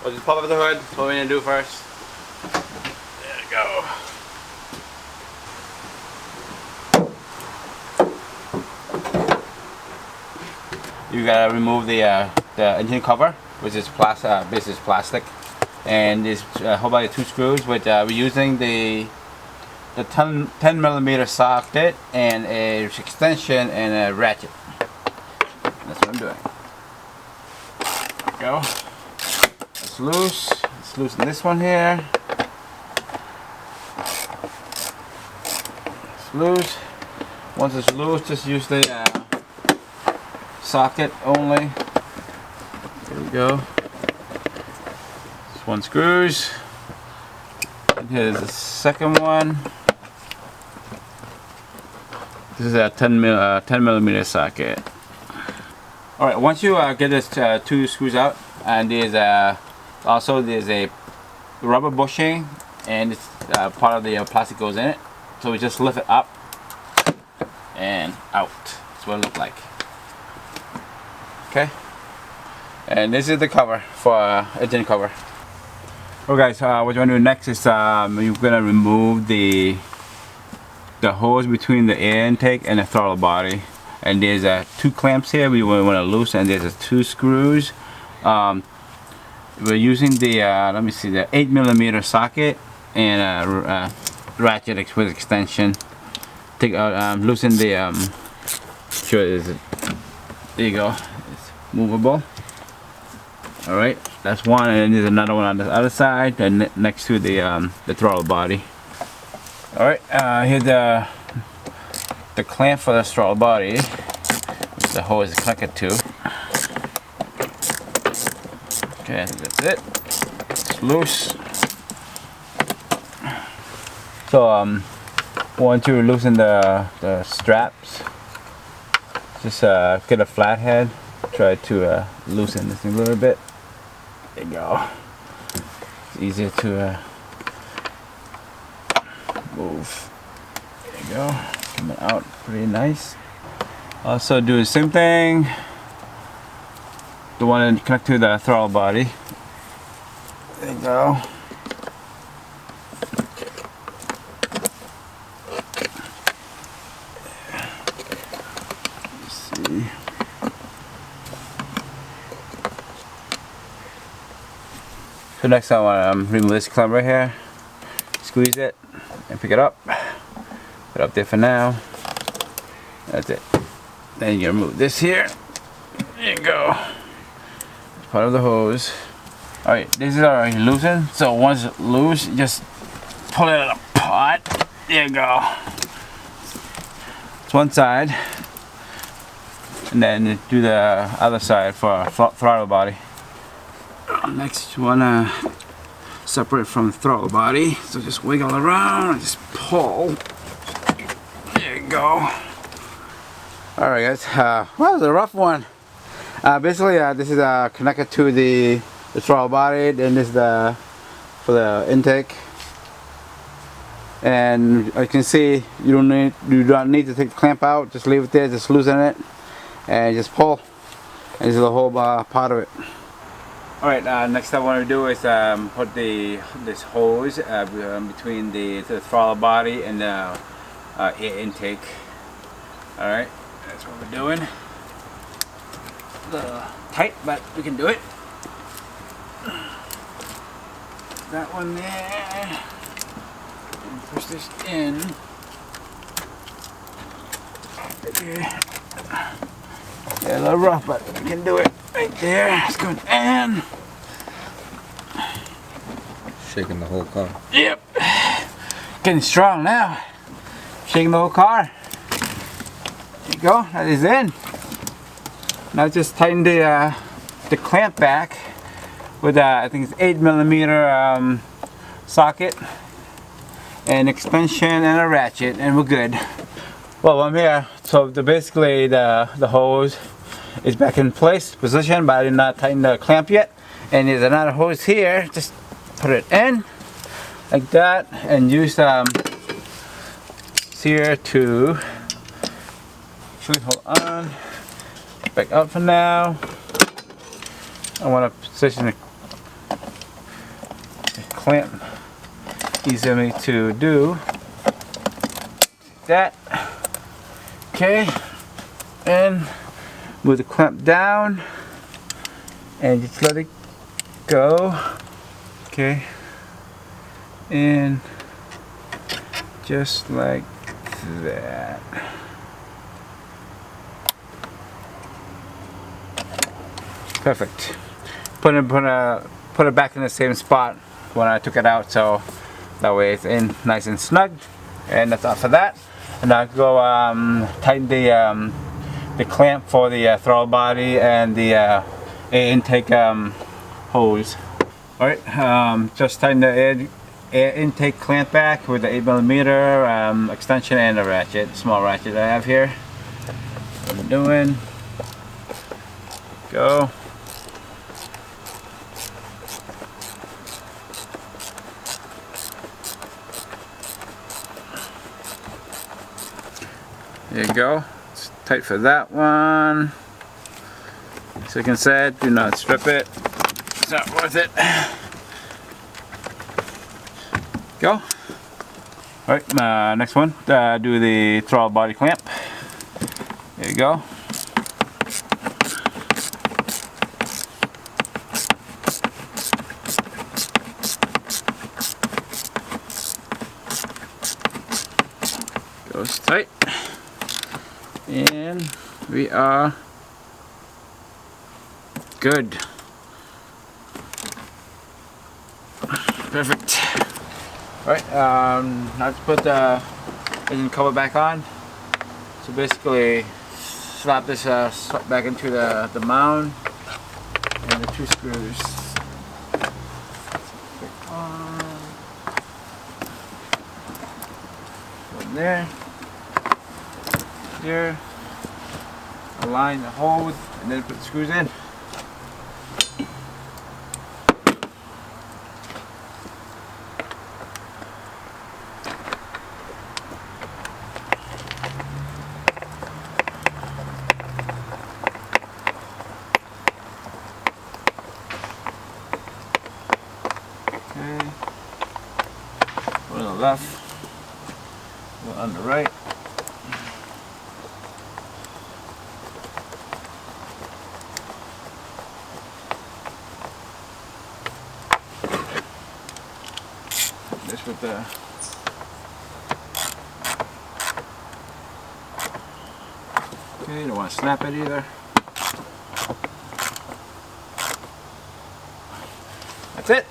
We'll just pop up the hood. That's what we're gonna do first. There we go. You gotta remove the engine cover, which is plastic, and this hold by the 2 screws. Which we're using the 10mm socket and a extension and a ratchet. That's what I'm doing. There we go. It's loose. Let's loosen this one here. It's loose. Once it's loose, just use the socket only. There we go. This one screws. And here's the second one. This is a 10mm socket. Alright, once you get this 2 screws out, and there's a rubber bushing, and it's part of the plastic goes in it. So we just lift it up and out. That's what it looks like. Okay, and this is the cover for engine cover. Okay, guys, what you want to do next is you're gonna remove the hose between the air intake and the throttle body. And there's 2 clamps here we want to loosen, and there's 2 screws. We're using the let me see, the 8mm socket and a ratchet with extension. Take out, loosen the sure it is. There you go. It's movable. All right, that's one, and then there's another one on the other side, and next to the throttle body. All right, here's the clamp for the throttle body, which the hose is connected to. Okay, I think that's it. It's loose. So once you loosen the straps, just get a flathead. Try to loosen this thing a little bit. There you go. It's easier to move. There you go. Coming out pretty nice. Also do the same thing. The one that connect to the throttle body. There you go. Let's see. So next I want to remove this clamp right here. Squeeze it and pick it up. Put it up there for now. That's it. Then you remove this here. There you go. It's part of the hose. Alright, this is already loosened. So once it's loose, just pull it apart. There you go. It's one side. And then do the other side for throttle body. Next you wanna separate from the throttle body. So just wiggle around and just pull. There you go. Alright guys, well, it's a rough one. Basically this is connected to the throttle body, then this is for the intake. And as you can see, you don't need to take the clamp out, just leave it there, just loosen it and just pull. And this is the whole part of it. Alright, next I want to do is put this hose between the throttle body and the air intake. Alright, that's what we're doing. A little tight, but we can do it. That one there. And push this in. Okay. Yeah, a little rough, but we can do it. Right there. It's going in. Shaking the whole car. Yep. Getting strong now. Shaking the whole car. There you go. That is in. Now just tighten the clamp back with I think it's 8mm socket, an extension, and a ratchet, and we're good. Well, I'm here. So basically the hose is back in place, position, but I did not tighten the clamp yet. And there's another hose here. Just put it in like that, and use here to actually hold on. Back up for now. I want to position it clamp easily to do. That. Okay. And move the clamp down and just let it go. Okay. And just like that. Perfect. Put it back in the same spot when I took it out, so that way it's in nice and snug. And that's all for that. And I'll go tighten the clamp for the throttle body and the air intake hose. All right, just tighten the air intake clamp back with the 8mm extension and a ratchet, small ratchet I have here. What I'm doing. Go. There you go. It's tight for that one. So like I said, do not strip it. It's not worth it. Go. Alright, next one. Do the throttle body clamp. There you go. Goes tight. And we are good. Perfect. Alright, now let's put the engine cover back on. So basically, slap this back into the mound and the two screws. One there. Here, align the hose, and then put the screws in. Okay, one on the left, one on the right. This with the okay, don't want to snap it either. That's it.